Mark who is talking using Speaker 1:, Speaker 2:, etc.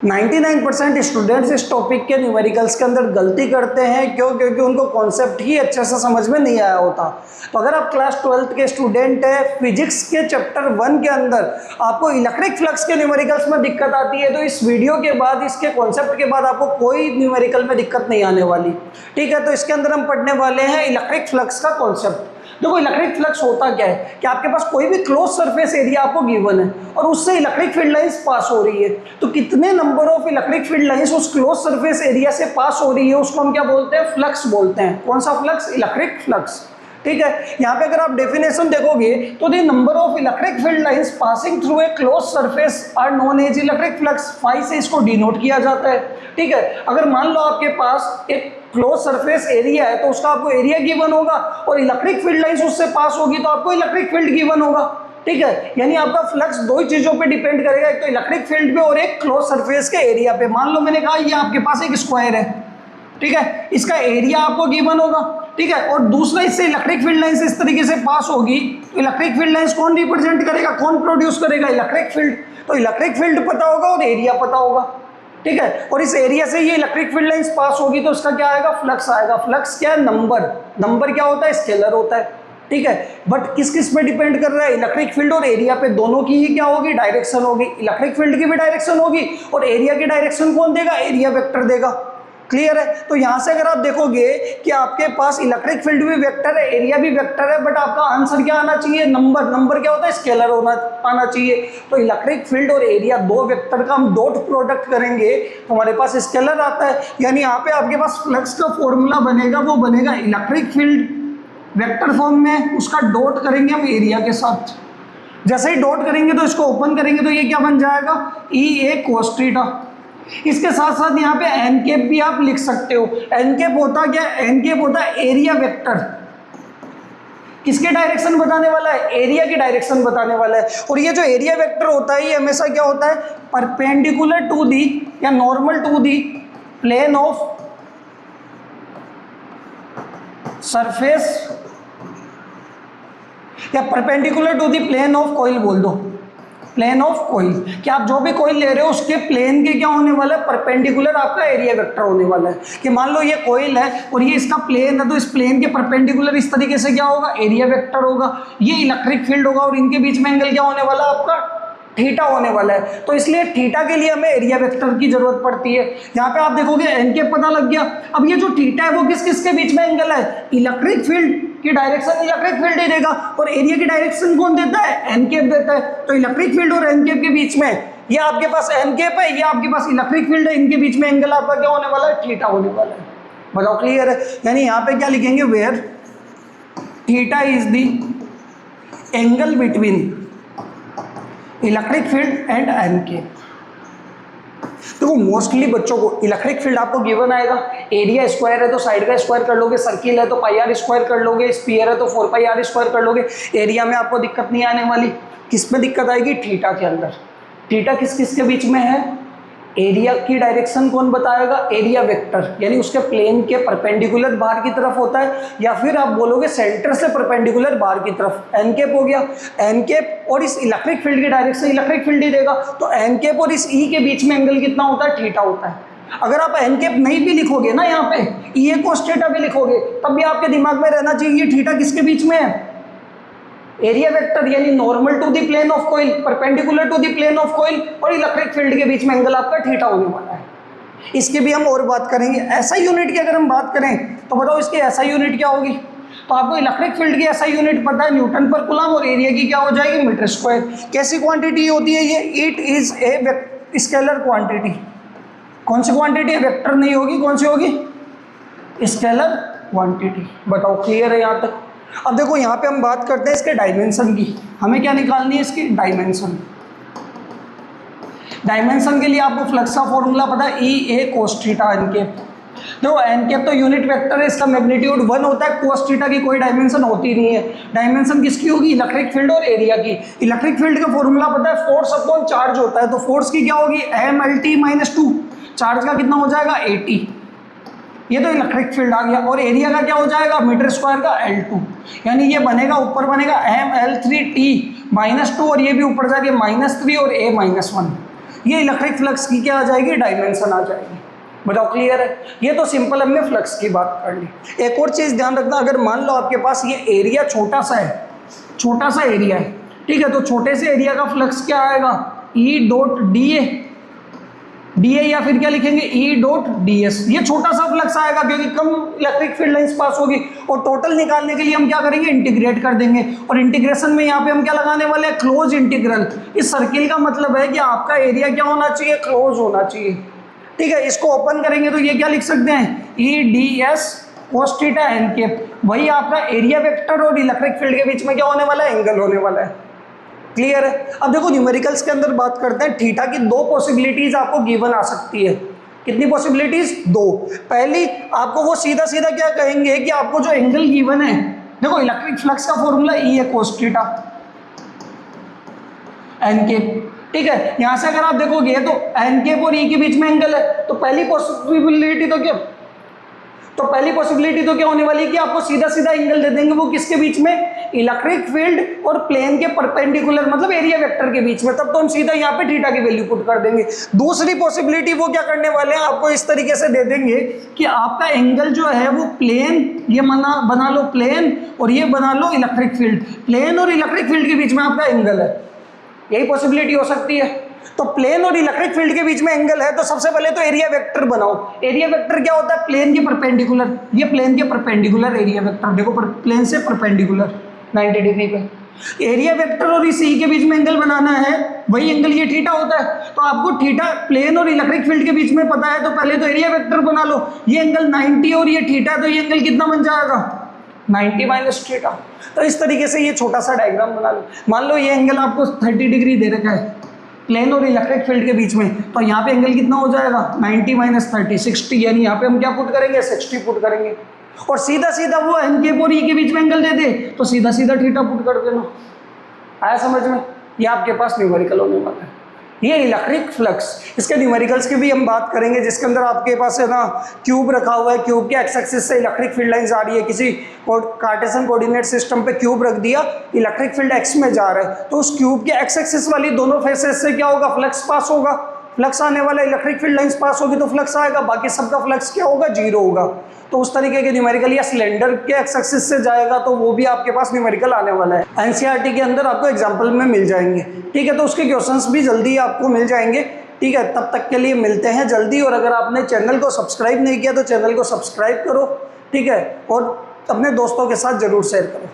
Speaker 1: 99% students इस topic के numericals के अंदर गलती करते हैं। क्यों? क्योंकि उनको कॉन्सेप्ट ही अच्छे से समझ में नहीं आया होता। तो अगर आप क्लास 12th के स्टूडेंट हैं, फिजिक्स के चैप्टर 1 के अंदर आपको इलेक्ट्रिक फ्लक्स के न्यूमेरिकल्स में दिक्कत आती है, तो इस वीडियो के बाद, इसके कॉन्सेप्ट के बाद आपको कोई न्यूमेरिकल में दिक्कत नहीं आने वाली। ठीक है, तो इसके अंदर हम पढ़ने वाले हैं इलेक्ट्रिक फ्लक्स का कॉन्सेप्ट। देखो, इलेक्ट्रिक फ्लक्स होता क्या है कि आपके पास कोई भी क्लोज सरफेस एरिया आपको गिवन है और उससे इलेक्ट्रिक फील्ड लाइंस पास हो रही है। तो कितने number of electric field lines उस क्लोज सरफेस एरिया से पास हो रही है, उसको हम क्या बोलते हैं? फ्लक्स बोलते हैं। कौन सा फ्लक्स? Electric flux. ठीक है, यहाँ पे अगर आप डेफिनेशन देखोगे तो the number of electric field lines passing through a close surface are known as electric flux. Phi से इसको डिनोट किया जाता है। ठीक है, अगर मान लो आपके पास एक क्लोज सरफेस एरिया है तो उसका आपको एरिया गिवन होगा और इलेक्ट्रिक फील्ड लाइंस उससे पास होगी तो आपको इलेक्ट्रिक फील्ड गिवन होगा। ठीक है, यानी आपका फ्लक्स दो ही चीजों पे डिपेंड करेगा, एक तो इलेक्ट्रिक फील्ड पे और एक क्लोज सरफेस के एरिया पे। मान लो मैंने कहा ये आपके पास एक स्क्वायर है, ठीक है, इसका एरिया आपको गिवन होगा। ठीक है, और दूसरा इससे इलेक्ट्रिक फील्ड लाइंस इस तरीके से पास होगी। इलेक्ट्रिक फील्ड लाइंस कौन रिप्रेजेंट करेगा, कौन प्रोड्यूस करेगा? Electric field. तो इलेक्ट्रिक फील्ड पता होगा और एरिया पता होगा। ठीक है, और इस एरिया से ये इलेक्ट्रिक फील्ड लाइंस पास होगी तो उसका क्या आएगा? फ्लक्स आएगा। फ्लक्स क्या है? नंबर। नंबर क्या होता है? स्केलर होता है। ठीक है, बट किस किस पे डिपेंड कर रहा है? इलेक्ट्रिक फील्ड और एरिया पे। दोनों की ही क्या होगी? डायरेक्शन होगी। इलेक्ट्रिक फील्ड की भी डायरेक्शन होगी और एरिया की डायरेक्शन कौन देगा? एरिया वेक्टर देगा। क्लियर है? तो यहां से अगर आप देखोगे कि आपके पास इलेक्ट्रिक फील्ड भी वेक्टर है, एरिया भी वेक्टर है, बट आपका आंसर क्या आना चाहिए? नंबर। नंबर क्या होता है? स्केलर आना चाहिए। तो इलेक्ट्रिक फील्ड और एरिया दो वेक्टर का हम डॉट प्रोडक्ट करेंगे तो हमारे पास स्केलर आता है। यानी यहाँ पे आपके पास फ्लक्स का फॉर्मूला बनेगा, वो बनेगा इलेक्ट्रिक फील्ड वेक्टर फॉर्म में, उसका डॉट करेंगे हम एरिया के साथ। जैसे ही डॉट करेंगे तो इसको ओपन करेंगे तो ये क्या बन जाएगा? ई ए कोस थीटा। इसके साथ साथ यहाँ पे एन कैप भी आप लिख सकते हो। एन कैप होता क्या? एन कैप होता है एरिया वेक्टर। किसके डायरेक्शन बताने वाला है? एरिया की डायरेक्शन बताने वाला है। और ये जो एरिया वेक्टर होता है ये हमेशा क्या होता है? परपेंडिकुलर टू दी या normal to the plane of surface या perpendicular to the plane of coil बोल दो। प्लेन ऑफ कॉइल, कि आप जो भी कॉइल ले रहे हो उसके प्लेन के क्या होने वाला है? परपेंडिकुलर आपका एरिया वेक्टर होने वाला है। कि मान लो ये कॉइल है और ये इसका प्लेन है तो इस प्लेन के परपेंडिकुलर इस तरीके से क्या होगा? एरिया वेक्टर होगा। ये इलेक्ट्रिक फील्ड होगा और इनके बीच में एंगल क्या होने वाला है? आपका थीटा होने वाला है। तो इसलिए थीटा के लिए हमें एरिया वेक्टर की जरूरत पड़ती है। यहाँ पे आप देखोगे एन के पता लग गया। अब ये जो थीटा है वो किस किस के बीच में एंगल है? इलेक्ट्रिक फील्ड की डायरेक्शन इलेक्ट्रिक फील्ड ही देगा और एरिया की डायरेक्शन कौन देता है? एन कैप देता है। तो इलेक्ट्रिक फील्ड और एन कैप के बीच में ये आपके पास एन कैप है, ये आपके पास इलेक्ट्रिक फील्ड है, इनके बीच में एंगल आपका क्या होने वाला है? थीटा होने वाला है। बताओ, क्लियर है? यानी यहाँ पे क्या लिखेंगे? Where theta is the angle between electric field and n cap. देखो, मोस्टली बच्चों को इलेक्ट्रिक फील्ड आपको गिवन आएगा। एरिया स्क्वायर है तो साइड का स्क्वायर कर लोगे, सर्किल है तो पाई आर स्क्वायर कर लोगे, स्फीयर है तो 4 पाई आर स्क्वायर कर लोगे। एरिया में आपको दिक्कत नहीं आने वाली। किस में दिक्कत आएगी? थीटा के अंदर। थीटा किस किस के बीच में है? एरिया की डायरेक्शन कौन बताएगा? एरिया वेक्टर, यानी उसके प्लेन के परपेंडिकुलर बाहर की तरफ होता है, या फिर आप बोलोगे सेंटर से परपेंडिकुलर बाहर की तरफ। एन कैप हो गया। एन कैप और इस इलेक्ट्रिक फील्ड की डायरेक्शन इलेक्ट्रिक फील्ड ही देगा। तो एन कैप और इस ई के बीच में एंगल कितना होता है? थीटा होता है। अगर आप एन कैप नहीं भी लिखोगे ना, यहाँ पे ई ए कोस थीटा भी लिखोगे, तब भी आपके दिमाग में रहना चाहिए थीटा किसके बीच में है? एरिया वेक्टर, यानी normal to the plane of coil, perpendicular to the plane of coil और इलेक्ट्रिक फील्ड के बीच में एंगल आपका थीटा होने वाला है। इसकी भी हम और बात करेंगे। एसआई यूनिट की अगर हम बात करें तो बताओ इसकी एसआई यूनिट क्या होगी? तो आपको इलेक्ट्रिक फील्ड की एसआई यूनिट पता है, न्यूटन पर कूलम, और एरिया की क्या हो जाएगी? Metre square. कैसी क्वांटिटी होती है ये? It is a scalar quantity. कौन सी क्वांटिटी है? वेक्टर नहीं होगी। कौन सी होगी? Scalar quantity. बताओ, क्लियर है यहाँ तक? अब देखो, यहाँ पे हम बात करते हैं इसके डायमेंशन की। हमें क्या निकालनी है? इसकी डायमेंशन। डायमेंशन के लिए आपको फ्लक्स का फॉर्मूला पता है, ई ए कोस थीटा एन कैप। देखो, एन कैप तो यूनिट वेक्टर है, इसका मैग्नीट्यूड 1 होता है। कोस थीटा की कोई डायमेंशन होती नहीं है। डायमेंशन किसकी होगी? इलेक्ट्रिक फील्ड और एरिया की। इलेक्ट्रिक फील्ड का फॉर्मूला पता है, फोर्स अपॉन चार्ज होता है। तो फोर्स की क्या होगी? M L T minus 2। Charge का कितना हो जाएगा? 80। ये तो इलेक्ट्रिक फील्ड आ गया। और एरिया का क्या हो जाएगा? मीटर स्क्वायर का L2। यानी ये बनेगा, ऊपर बनेगा ML3T -2 और ये भी ऊपर जाके -3 और A -1। ये इलेक्ट्रिक फ्लक्स की क्या आ जाएगी, डायमेंशन आ जाएगी। बताओ क्लियर है? ये तो सिंपल हमने फ्लक्स की बात कर ली। एक और चीज़ ध्यान रखना, अगर मान लो आपके पास ये एरिया छोटा सा है, छोटा सा एरिया है, ठीक है, तो छोटे से एरिया का फ्लक्स क्या आएगा, ई डॉट डी ए, या फिर क्या लिखेंगे, ई डॉट डी एस। ये छोटा सा फ्लक्स आएगा क्योंकि कम इलेक्ट्रिक फील्ड लाइंस पास होगी। और टोटल निकालने के लिए हम क्या करेंगे, इंटीग्रेट कर देंगे। और इंटीग्रेशन में यहाँ पे हम क्या लगाने वाले हैं, क्लोज इंटीग्रल। इस सर्किल का मतलब है कि आपका एरिया क्या होना चाहिए, क्लोज होना चाहिए। ठीक है, इसको ओपन करेंगे तो ये क्या लिख सकते हैं, E D S cos theta n cap. वही आपका एरिया वेक्टर और इलेक्ट्रिक फील्ड के बीच में क्या होने वाला है, एंगल होने वाला है। क्लियर है? अब देखो न्यूमेरिकल्स के अंदर बात करते हैं, थीटा की दो पॉसिबिलिटीज आपको गिवन आ सकती है। कितनी पॉसिबिलिटीज, दो। पहली आपको वो सीधा सीधा क्या कहेंगे कि आपको जो एंगल गिवन है, देखो इलेक्ट्रिक फ्लक्स का फॉर्मूला ई है cos थीटा एन कैप। ठीक है, यहां से अगर आप देखोगे तो एन कैप और ई के बीच में एंगल है, तो पहली पॉसिबिलिटी तो क्या होने वाली है कि आपको सीधा सीधा एंगल दे देंगे। वो किसके बीच में, इलेक्ट्रिक फील्ड और प्लेन के परपेंडिकुलर, मतलब एरिया वेक्टर के बीच में। तब तो हम सीधा यहाँ पे थीटा की वैल्यू पुट कर देंगे। दूसरी पॉसिबिलिटी वो क्या करने वाले हैं, आपको इस तरीके से दे देंगे कि आपका एंगल जो है वो प्लेन, ये बना लो प्लेन, और ये बना लो इलेक्ट्रिक फील्ड। प्लेन और इलेक्ट्रिक फील्ड के बीच में आपका एंगल है, यही पॉसिबिलिटी हो सकती है। तो प्लेन और इलेक्ट्रिक फील्ड के बीच में एंगल है, तो सबसे पहले तो एरिया वेक्टर बनाओ। एरिया वेक्टर क्या होता है, प्लेन के परपेंडिकुलर। ये प्लेन के परपेंडिकुलर एरिया वेक्टर, देखो प्लेन से परपेंडिकुलर 90 डिग्री पे। एरिया वेक्टर और इस ई के बीच में एंगल बनाना है, वही एंगल ये थीटा होता है। तो आपको थीटा प्लेन और इलेक्ट्रिक फील्ड के बीच में पता है, तो पहले तो एरिया वेक्टर बना लो। ये एंगल 90 और ये थीटा, तो ये एंगल कितना बन जाएगा, 90 माइनस थीटा। तो इस तरीके से ये छोटा सा डायग्राम बना लो। मान लो ये एंगल आपको 30 डिग्री दे रखा है प्लेन और इलेक्ट्रिक फील्ड के बीच में, तो यहाँ पे एंगल कितना हो जाएगा, 90 माइनस 30, 60। यानी यहाँ पे हम क्या पुट करेंगे, 60 पुट करेंगे। और सीधा सीधा वो एन के और ई के बीच में एंगल दे दे, तो सीधा सीधा थीटा पुट कर देना। आया समझ में? ये आपके पास न्यूमेरिकल होने वाला है। ये इलेक्ट्रिक फ्लक्स, इसके न्यूमेरिकल्स की भी हम बात करेंगे, जिसके अंदर आपके पास है ना क्यूब रखा हुआ है। क्यूब के एक्स एक्सिस से इलेक्ट्रिक फील्ड लाइंस आ रही है, किसी कार्टेशियन कोऑर्डिनेट सिस्टम पे क्यूब रख दिया, इलेक्ट्रिक फील्ड एक्स में जा रहा है, तो उस क्यूब के एक्स एक्सिस वाली दोनों फेसेस से क्या होगा, फ्लक्स पास होगा। फ्लक्स आने वाला, इलेक्ट्रिक फील्ड लाइंस पास होगी तो फ्लक्स आएगा, बाकी सबका फ्लक्स क्या होगा, जीरो होगा। तो उस तरीके के न्यूमेरिकल, या सिलेंडर के एक्स एक्सिस से जाएगा तो वो भी आपके पास न्यूमेरिकल आने वाला है। एनसीईआरटी के अंदर आपको एग्जाम्पल में मिल जाएंगे। ठीक है, तो उसके क्वेश्चंस भी जल्दी आपको मिल जाएंगे। ठीक है, तब तक के लिए मिलते हैं जल्दी। और अगर आपने चैनल को सब्सक्राइब नहीं किया तो चैनल को सब्सक्राइब करो। ठीक है, और अपने दोस्तों के साथ जरूर शेयर करो।